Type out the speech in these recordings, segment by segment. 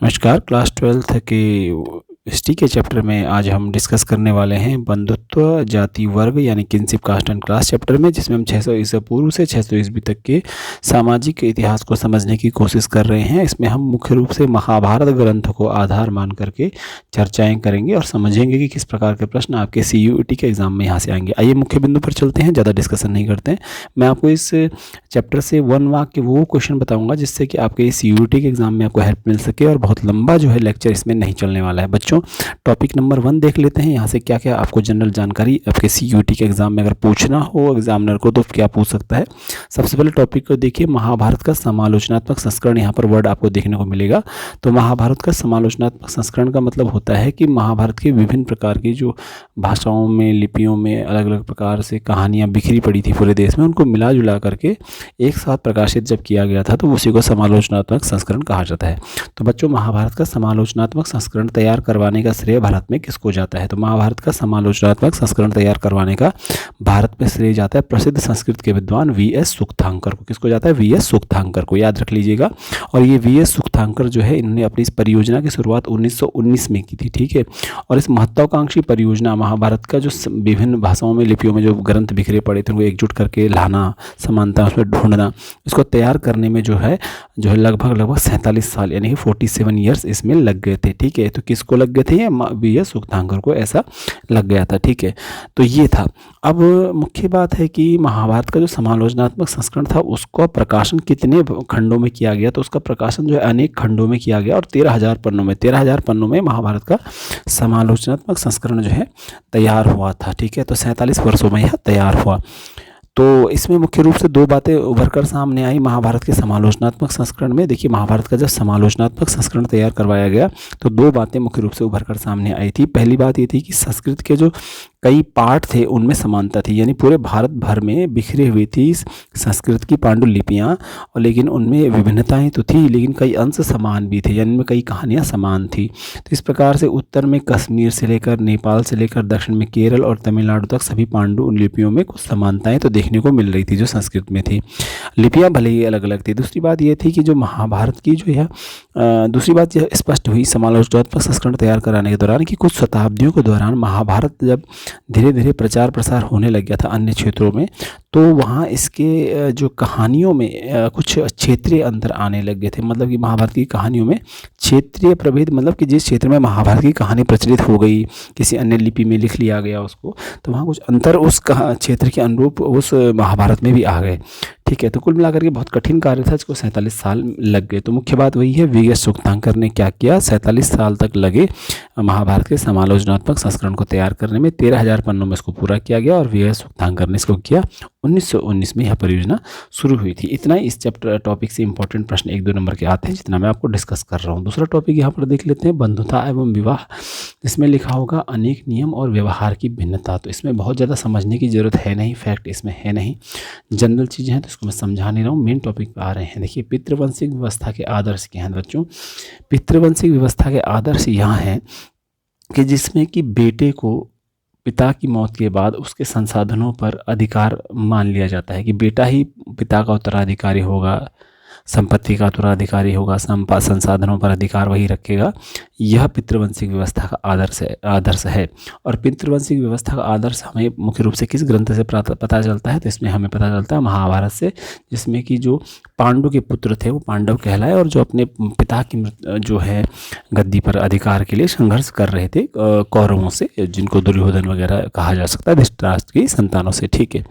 नमस्कार। Class 12th के history के चैप्टर में आज हम डिस्कस करने वाले हैं बंधुत्व जाति वर्ग यानी kinship caste and class chapter में, जिसमें हम 600 ईसा पूर्व से 600 ईस्वी तक के सामाजिक इतिहास को समझने की कोशिश कर रहे हैं। इसमें हम मुख्य रूप से महाभारत ग्रंथ को आधार मान करके चर्चाएं करेंगे और समझेंगे कि किस प्रकार के प्रश्न आपके CUET के एग्जाम में यहाँ से आएंगे। आइए मुख्य बिंदु पर चलते हैं, ज़्यादा डिस्कशन नहीं करते हैं। मैं आपको इस चैप्टर से 1 मार्क के वो क्वेश्चन बताऊंगा जिससे कि आपके CUET के एग्जाम में आपको हेल्प मिल सके, और बहुत लंबा जो है लेक्चर इसमें नहीं चलने वाला है। बच्चों, टॉपिक नंबर 1 देख लेते हैं। यहाँ से क्या क्या आपको जनरल जानकारी आपके CUET के एग्जाम में अगर पूछना हो एग्जामिनर को तो क्या पूछ सकता है। सबसे पहले टॉपिक को देखिए, महाभारत का समालोचनात्मक संस्करण। यहाँ पर वर्ड आपको देखने को मिलेगा। तो महाभारत का समालोचनात्मक संस्करण का मतलब होता है कि महाभारत के विभिन्न प्रकार की जो भाषाओं में, लिपियों में अलग अलग प्रकार से कहानियाँ बिखरी पड़ी थी पूरे देश में, उनको मिला जुला करके एक साथ प्रकाशित जब किया गया था तो उसी को समालोचनात्मक संस्करण कहा जाता है। तो बच्चों, महाभारत का समालोचनात्मक संस्करण तैयार करवाने का श्रेय भारत में किसको जाता है? तो महाभारत का समालोचनात्मक संस्करण तैयार करवाने का भारत में श्रेय जाता है प्रसिद्ध संस्कृत के विद्वान VS सुक्तांकर को। किसको जाता है? VS सुक्तांकर को, याद रख लीजिएगा। और ये VS सुक्तांकर जो है, इन्होंने अपनी इस परियोजना की शुरुआत 1919 में की थी, ठीक है। और इस महत्वाकांक्षी परियोजना महाभारत का जो विभिन्न भाषाओं में, लिपियों में जो ग्रंथ बिखरे पड़े थे उनको एकजुट करके लाना, समानता उसमें ढूंढना, इसको तैयार करने में जो है लगभग 47 साल यानी कि 47 ईयर्स इसमें लग गए थे, ठीक है। तो किसको लग गए थे? ये VS सुक्तांकर को ऐसा लग गया था, ठीक है। तो ये था। अब मुख्य बात है कि महाभारत का जो समालोचनात्मक संस्करण था उसका प्रकाशन कितने खंडों में किया गया? तो उसका प्रकाशन जो है अनेक खंडों में किया गया और 13,000 पन्नों में महाभारत का समालोचनात्मक संस्करण जो है तैयार हुआ था, ठीक है। तो 47 वर्षों में यह तैयार हुआ। तो इसमें मुख्य रूप से 2 बातें उभर कर सामने आई महाभारत के समालोचनात्मक संस्करण में। देखिए, महाभारत का जब समालोचनात्मक संस्करण तैयार करवाया गया तो 2 बातें मुख्य रूप से उभर कर सामने आई थी। पहली बात ये थी कि संस्कृत के जो कई पाठ थे उनमें समानता थी, यानी पूरे भारत भर में बिखरी हुई थी संस्कृत की पांडुलिपियाँ, और लेकिन उनमें विभिन्नताएं तो थी लेकिन कई अंश समान भी थे, यानी उनमें कई कहानियाँ समान थी। तो इस प्रकार से उत्तर में कश्मीर से लेकर नेपाल से लेकर दक्षिण में केरल और तमिलनाडु तक सभी पांडु लिपियों में कुछ समानताएं तो देखने को मिल रही थी जो संस्कृत में थी। लिपियाँ भले ही अलग अलग थी। दूसरी बात यह थी कि जो महाभारत की जो है दूसरी बात यह स्पष्ट हुई समालोचनात्मक संस्करण तैयार कराने के दौरान कि कुछ शताब्दियों के दौरान महाभारत जब धीरे धीरे प्रचार प्रसार होने लग गया था अन्य क्षेत्रों में, तो वहाँ इसके जो कहानियों में कुछ क्षेत्रीय अंतर आने लग गए थे। मतलब कि महाभारत की कहानियों में क्षेत्रीय प्रभेद, मतलब कि जिस क्षेत्र में महाभारत की कहानी प्रचलित हो गई, किसी अन्य लिपि में लिख लिया गया उसको, तो वहाँ कुछ अंतर उस क्षेत्र के अनुरूप उस महाभारत में भी आ गए, ठीक है। तो कुल मिलाकर के बहुत कठिन कार्य था, जिसको 47 साल लग गए। तो मुख्य बात वही है, VS सुक्तांकर ने क्या किया, 47 साल तक लगे महाभारत के समालोचनात्मक संस्करण को तैयार करने में। 13,000 पन्नों में इसको पूरा किया गया और VS सुक्तांकर ने इसको किया। 1919 में यह परियोजना शुरू हुई थी। इतना ही इस चैप्टर टॉपिक से इंपॉर्टेंट प्रश्न 1-2 नंबर के आते हैं, जितना मैं आपको डिस्कस कर रहा हूँ। दूसरा टॉपिक यहाँ पर देख लेते हैं, बंधुता एवं विवाह। इसमें लिखा होगा अनेक नियम और व्यवहार की भिन्नता। तो इसमें बहुत ज़्यादा समझने की जरूरत है नहीं, फैक्ट इसमें है नहीं, जनरल चीज़ें हैं, तो इसको मैं समझा नहीं रहा हूँ। मेन टॉपिक पे आ रहे हैं। देखिए, पितृवंशिक व्यवस्था के आदर्श क्या हैं बच्चों? पितृवंशिक व्यवस्था के आदर्श यहाँ हैं कि जिसमें कि बेटे को पिता की मौत के बाद उसके संसाधनों पर अधिकार मान लिया जाता है, कि बेटा ही पिता का उत्तराधिकारी होगा, संपत्ति का उत्तराधिकारी होगा, संसाधनों पर अधिकार वही रखेगा। यह पितृवंशिक व्यवस्था का आदर्श है। और पितृवंशिक व्यवस्था का आदर्श हमें मुख्य रूप से किस ग्रंथ से पता चलता है? तो इसमें हमें पता चलता है महाभारत से, जिसमें कि जो पांडु के पुत्र थे वो पांडव कहलाए और जो अपने पिता की जो है गद्दी पर अधिकार के लिए संघर्ष कर रहे थे कौरवों से, जिनको दुर्योधन वगैरह कहा जा सकता है, धृतराष्ट्र की संतानों से, ठीक है।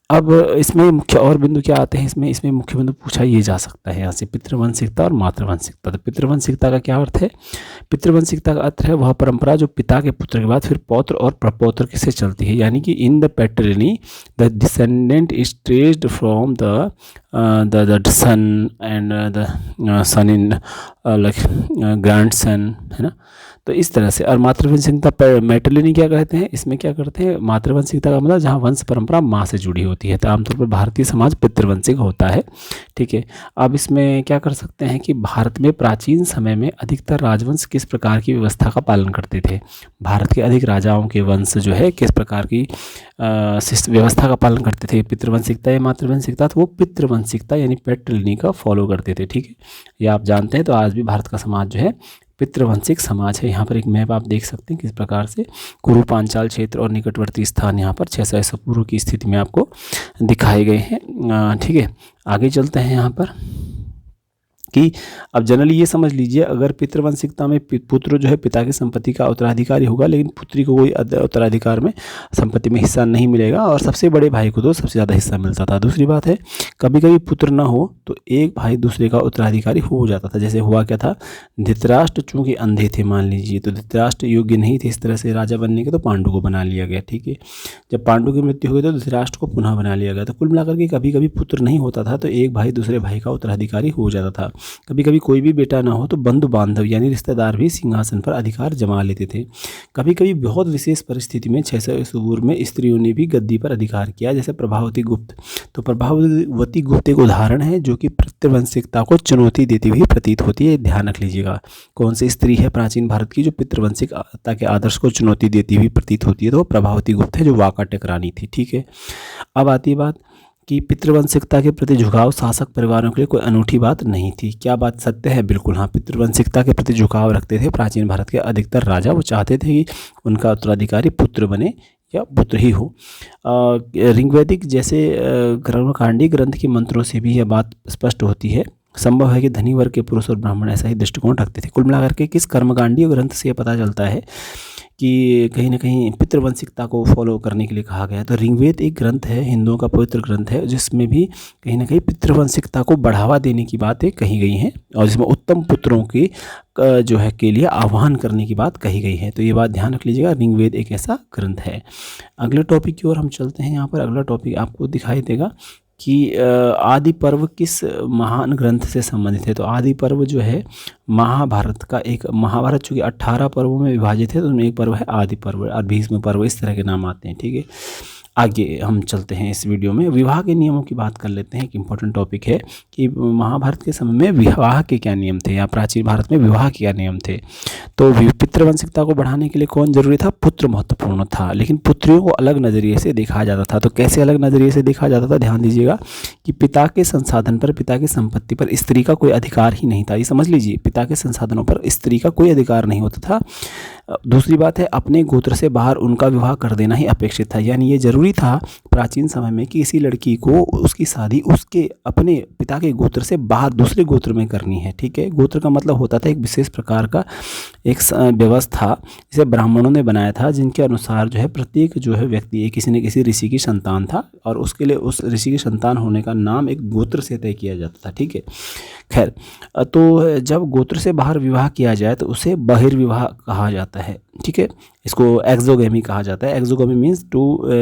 अब इसमें मुख्य और बिंदु क्या आते हैं? इसमें मुख्य बिंदु पूछा ये जा सकता है यहाँ से, पितृवंशिकता और मातृवंशिकता। तो पितृवंशिकता का क्या अर्थ है? पितृवंशिकता का अर्थ है वह परंपरा जो पिता के पुत्र के बाद फिर पौत्र और प्रपौत्र से चलती है, यानी कि in the patriny the descendant is traced from the son and the son in like grandson, है ना। तो इस तरह से। और मातृवंशिकता मैट्रिलिनी क्या कहते हैं, इसमें क्या करते हैं, मातृवंशिकता का मतलब जहाँ वंश परंपरा माँ से जुड़ी होती है। तो आमतौर पर भारतीय समाज पितृवंशिक होता है, ठीक है। अब इसमें क्या कर सकते हैं कि भारत में प्राचीन समय में अधिकतर राजवंश किस प्रकार की व्यवस्था का पालन करते थे। भारत के अधिक राजाओं के वंश जो है किस प्रकार की व्यवस्था का पालन करते थे, पितृवंशिकता या मातृवंशिकता। तो वो पितृवंशिकता यानी पैट्रिलिनी का फॉलो करते थे, ठीक है। ये आप जानते हैं। तो आज भी भारत का समाज जो है पितृवंशिक समाज है। यहाँ पर एक मैप आप देख सकते हैं किस प्रकार से कुरु पांचाल क्षेत्र और निकटवर्ती स्थान यहाँ पर 600 ईसा पूर्व की स्थिति में आपको दिखाए गए हैं, ठीक है। आगे चलते हैं यहाँ पर कि अब जनरली ये समझ लीजिए, अगर पितृवंशिकता में पुत्र जो है पिता की संपत्ति का उत्तराधिकारी होगा, लेकिन पुत्री को कोई उत्तराधिकार में संपत्ति में हिस्सा नहीं मिलेगा, और सबसे बड़े भाई को तो सबसे ज़्यादा हिस्सा मिलता था। दूसरी बात है, कभी कभी पुत्र ना हो तो एक भाई दूसरे का उत्तराधिकारी हो जाता था। जैसे हुआ क्या था, धृतराष्ट्र चूंकि अंधे थे मान लीजिए, तो धृतराष्ट्र योग्य नहीं थे इस तरह से राजा बनने के, तो पांडु को बना लिया गया, ठीक है। जब पांडु की मृत्यु हो गई तो धृतराष्ट्र को पुनः बना लिया गया। तो कुल मिलाकर के कभी कभी पुत्र नहीं होता था तो एक भाई दूसरे भाई का उत्तराधिकारी हो जाता था। कभी कभी कोई भी बेटा ना हो तो बंधु बांधव यानी रिश्तेदार भी सिंहासन पर अधिकार जमा लेते थे। कभी कभी बहुत विशेष परिस्थिति में 600 ईसा पूर्व में स्त्रियों ने भी गद्दी पर अधिकार किया, जैसे प्रभावती गुप्त। तो प्रभावती गुप्त एक उदाहरण है जो कि पितृवंशिकता को चुनौती देती हुई प्रतीत होती है। ध्यान रख लीजिएगा, कौन सी स्त्री है प्राचीन भारत की जो पितृवंशिकता के आदर्श को चुनौती देती हुई प्रतीत होती है, तो प्रभावती गुप्त है जो वाकाटक रानी थी, ठीक है। अब आती बात कि पितृवंशिकता के प्रति झुकाव शासक परिवारों के लिए कोई अनूठी बात नहीं थी। क्या बात सत्य है? बिल्कुल हाँ, पितृवंशिकता के प्रति झुकाव रखते थे प्राचीन भारत के अधिकतर राजा। वो चाहते थे कि उनका उत्तराधिकारी पुत्र बने या पुत्र ही हो। ऋग्वैदिक जैसे कर्मकांडी ग्रंथ के मंत्रों से भी यह बात स्पष्ट होती है। संभव है कि धनी वर्ग के पुरुष और ब्राह्मण ऐसा ही दृष्टिकोण रखते थे। कुल मिलाकर के किस कर्मकांडी ग्रंथ से यह पता चलता है कि कहीं ना कहीं पितृवंशिकता को फॉलो करने के लिए कहा गया। तो ऋग्वेद एक ग्रंथ है, हिंदुओं का पवित्र ग्रंथ है, जिसमें भी कहीं ना कहीं पितृवंशिकता को बढ़ावा देने की बातें कही गई हैं, और जिसमें उत्तम पुत्रों की जो है के लिए आह्वान करने की बात कही गई है। तो ये बात ध्यान रख लीजिएगा, ऋग्वेद एक ऐसा ग्रंथ है। अगले टॉपिक की ओर हम चलते हैं। यहाँ पर अगला टॉपिक आपको दिखाई देगा कि आदि पर्व किस महान ग्रंथ से संबंधित है। तो आदि पर्व जो है महाभारत का एक, महाभारत चूँकि 18 पर्वों में विभाजित है तो उनमें एक पर्व है आदि पर्व और भीष्म पर्व, इस तरह के नाम आते हैं, ठीक है। आगे हम चलते हैं इस वीडियो में, विवाह के नियमों की बात कर लेते हैं। एक इम्पोर्टेंट टॉपिक है कि महाभारत के समय में विवाह के क्या नियम थे, या प्राचीन भारत में विवाह के क्या नियम थे। तो पितृवंशिकता को बढ़ाने के लिए कौन जरूरी था? पुत्र महत्वपूर्ण था, लेकिन पुत्रियों को अलग नज़रिए से देखा जाता था। तो कैसे अलग नज़रिए से देखा जाता था? ध्यान दीजिएगा कि पिता के संसाधन पर, पिता की संपत्ति पर स्त्री का कोई अधिकार ही नहीं था। ये समझ लीजिए, पिता के संसाधनों पर स्त्री का कोई अधिकार नहीं होता था। दूसरी बात है, अपने गोत्र से बाहर उनका विवाह कर देना ही अपेक्षित था। यानी ये जरूरी था प्राचीन समय में कि किसी लड़की को उसकी शादी उसके अपने पिता के गोत्र से बाहर दूसरे गोत्र में करनी है, ठीक है। गोत्र का मतलब होता था एक विशेष प्रकार का एक व्यवस्था जिसे ब्राह्मणों ने बनाया था, जिनके अनुसार जो है प्रत्येक जो है व्यक्ति किसी न किसी ऋषि की संतान था, और उसके लिए उस ऋषि की संतान होने का नाम एक गोत्र से तय किया जाता था, ठीक है। खैर, तो जब गोत्र से बाहर विवाह किया जाए तो उसे बहिर्विवाह कहा जाता है, ठीक है। इसको एक्सोगेमी कहा जाता है। Exogamy means to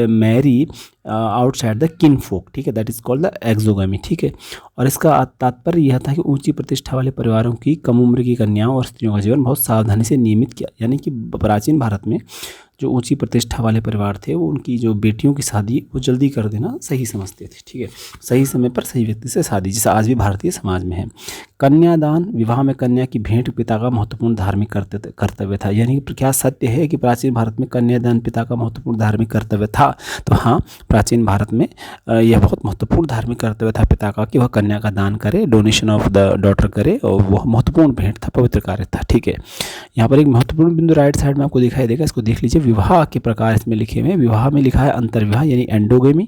marry outside the kinfolk, ठीक है, that is called the exogamy, ठीक है। और इसका तात्पर्य यह था कि ऊंची प्रतिष्ठा वाले परिवारों की कम उम्र की कन्याओं और स्त्रियों का जीवन बहुत सावधानी से नियमित किया। यानी कि प्राचीन भारत में जो ऊंची प्रतिष्ठा वाले परिवार थे वो उनकी जो बेटियों की शादी वो जल्दी कर देना सही समझते थे, ठीक है। सही समय पर सही व्यक्ति से शादी, जैसे आज भी भारतीय समाज में है। कन्यादान, विवाह में कन्या की भेंट पिता का महत्वपूर्ण धार्मिक कर्तव्य था। यानी कि क्या सत्य है कि प्राचीन भारत में कन्यादान पिता का महत्वपूर्ण धार्मिक कर्तव्य था? तो हाँ, प्राचीन भारत में यह बहुत महत्वपूर्ण धार्मिक कर्तव्य था पिता का कि वह कन्या का दान करे, डोनेशन ऑफ द डॉटर करे, और वह महत्वपूर्ण भेंट था, पवित्र कार्य था, ठीक है। यहाँ पर एक महत्वपूर्ण बिंदु राइट साइड में आपको दिखाई देगा, इसको देख लीजिए। विवाह के प्रकार इसमें लिखे हुए हैं। विवाह में लिखा है अंतर्विवाह यानी एंडोगेमी।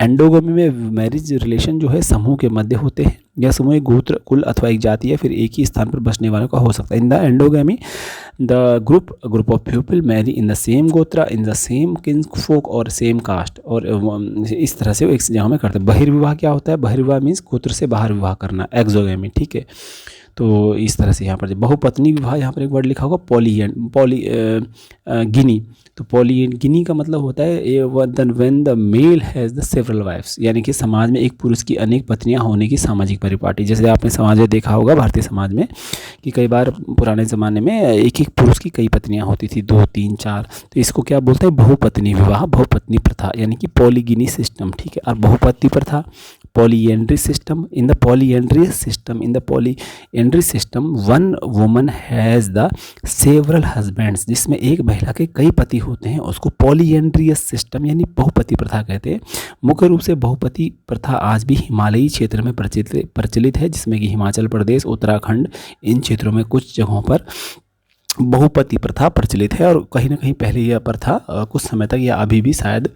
एंडोगेमी में मैरिज रिलेशन जो है समूह के मध्य होते हैं, या समूह एक गोत्र, कुल अथवा एक जाति या फिर एक ही स्थान पर बसने वालों का हो सकता है। In the endogamy the group of people marry in the same gotra, in the same किन्सफोक और सेम कास्ट, और इस तरह से एक जगह में करते हैं। बहिर्विवाह क्या होता है? बहिर्विवाह मीन्स गोत्र से बाहर विवाह करना, एक्सोगेमी, ठीक है। तो इस तरह से यहाँ पर बहुपत्नी विवाह, यहाँ पर एक वर्ड लिखा होगा गिनी। तो गिनी का मतलब होता है when the male has the several wifes, यानी कि समाज में एक पुरुष की अनेक पत्नियां होने की सामाजिक परिपाटी। जैसे आपने समाज में देखा होगा, भारतीय समाज में, कि कई बार पुराने ज़माने में एक एक पुरुष की कई पत्नियां होती थी, 2 3 4। तो इसको क्या बोलते हैं? बहुपत्नी विवाह, बहुपत्नी प्रथा, यानी कि पॉलीगिनी सिस्टम, ठीक है। और बहुपत्नी प्रथा, polyandry system. In the polyandry system one woman has the several husbands, जिसमें एक महिला के कई पति होते हैं, उसको पॉलीएंड्रियस सिस्टम यानी बहुपति प्रथा कहते हैं। मुख्य रूप से बहुपति प्रथा आज भी हिमालयी क्षेत्र में प्रचलित है, जिसमें कि हिमाचल प्रदेश, उत्तराखंड, इन क्षेत्रों में कुछ जगहों पर बहुपति प्रथा प्रचलित है। और कहीं ना कहीं पहले यह प्रथा कुछ समय तक, या अभी भी शायद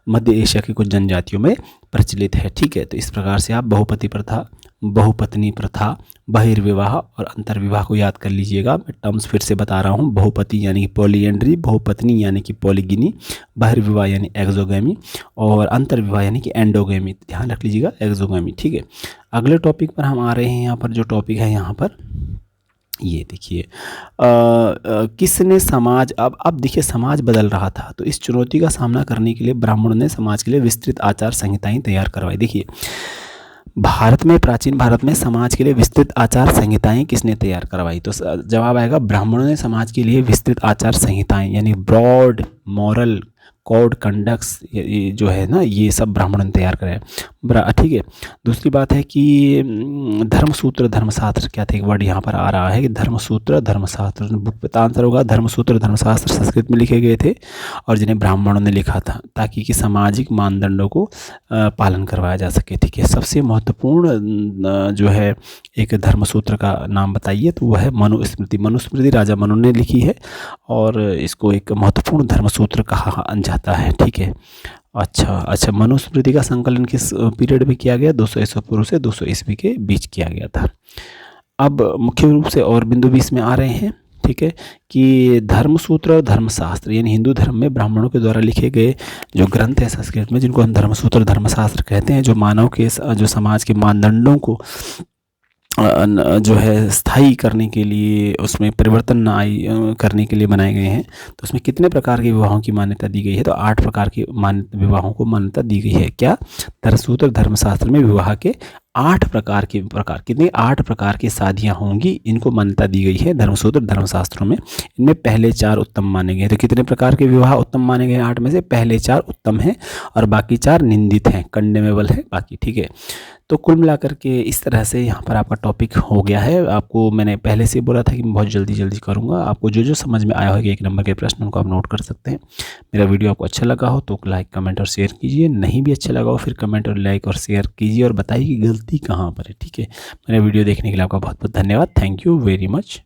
मध्य एशिया की कुछ जनजातियों में प्रचलित है, ठीक है। तो इस प्रकार से आप बहुपति प्रथा, बहुपत्नी प्रथा, बहिर्विवाह और अंतर्विवाह को याद कर लीजिएगा। मैं टर्म्स फिर से बता रहा हूँ। बहुपति यानी कि पॉलीएंड्री, बहुपत्नी यानी कि पॉलीगिनी, बहिर्विवाह यानी एक्सोगैमी, और अंतर्विवाह यानी कि एंडोगैमी। ध्यान रख लीजिएगा, एक्सोगैमी, ठीक है। अगले टॉपिक पर हम आ रहे हैं। यहाँ पर जो टॉपिक है, यहाँ पर ये देखिए, किसने समाज, अब देखिए समाज बदल रहा था, तो इस चुनौती का सामना करने के लिए ब्राह्मणों ने समाज के लिए विस्तृत आचार संहिताएं तैयार करवाई। देखिए, भारत में, प्राचीन भारत में समाज के लिए विस्तृत आचार संहिताएं किसने तैयार करवाई? तो जवाब आएगा, ब्राह्मणों ने समाज के लिए विस्तृत आचार संहिताएं यानी ब्रॉड मॉरल कोड कंडक्ट्स जो है ना, ये सब ब्राह्मणों ने तैयार कराए, ठीक है। दूसरी बात है कि धर्मसूत्र धर्मशास्त्र, क्या थे, एक वर्ड यहाँ पर आ रहा है कि धर्मसूत्र धर्मशास्त्र। बुक का आंसर होगा धर्मसूत्र धर्मशास्त्र संस्कृत में लिखे गए थे और जिन्हें ब्राह्मणों ने लिखा था, ताकि कि सामाजिक मानदंडों को पालन करवाया जा सके, ठीक है। सबसे महत्वपूर्ण जो है एक धर्मसूत्र का नाम बताइए, तो वह है मनुस्मृति। मनुस्मृति राजा मनु ने लिखी है और इसको एक महत्वपूर्ण धर्मसूत्र कहा जाता है, ठीक है। अच्छा, मनुस्मृति का संकलन किस पीरियड में किया गया? 200 ईस्वी पूर्व से 200 ईस्वी के बीच किया गया था। अब मुख्य रूप से और बिंदु भी इसमें आ रहे हैं, ठीक है, कि धर्मसूत्र और धर्मशास्त्र यानी हिंदू धर्म में ब्राह्मणों के द्वारा लिखे गए जो ग्रंथ है संस्कृत में, जिनको हम धर्मसूत्र धर्मशास्त्र कहते हैं, जो मानव के, जो समाज के मानदंडों को जो है स्थायी करने के लिए, उसमें परिवर्तन करने के लिए बनाए गए हैं। तो उसमें कितने प्रकार के विवाहों की मान्यता दी गई है? तो 8 प्रकार के विवाहों को मान्यता दी गई है। क्या? धर्मसूत्र धर्मशास्त्र में विवाह के 8 प्रकार कितने 8 प्रकार की शादियां होंगी, इनको मान्यता दी गई है धर्मसूत्र धर्मशास्त्रों में। इनमें पहले 4 उत्तम माने गए। तो कितने प्रकार के विवाह उत्तम माने गए? 8 में से पहले 4 उत्तम हैं और बाकी 4 निंदित हैं, कंडेमेबल है बाकी, ठीक है। तो कुल मिलाकर के इस तरह से यहाँ पर आपका टॉपिक हो गया है। आपको मैंने पहले से बोला था कि मैं बहुत जल्दी करूँगा। आपको जो समझ में आया होगा 1 नंबर के प्रश्न, उनको आप नोट कर सकते हैं। मेरा वीडियो आपको अच्छा लगा हो तो लाइक कमेंट और शेयर कीजिए, नहीं भी अच्छा लगा हो फिर कमेंट और लाइक और शेयर कीजिए और बताइए कि गलती कहाँ पर है, ठीक है। मेरा वीडियो देखने के लिए आपका बहुत बहुत धन्यवाद। Thank you very much.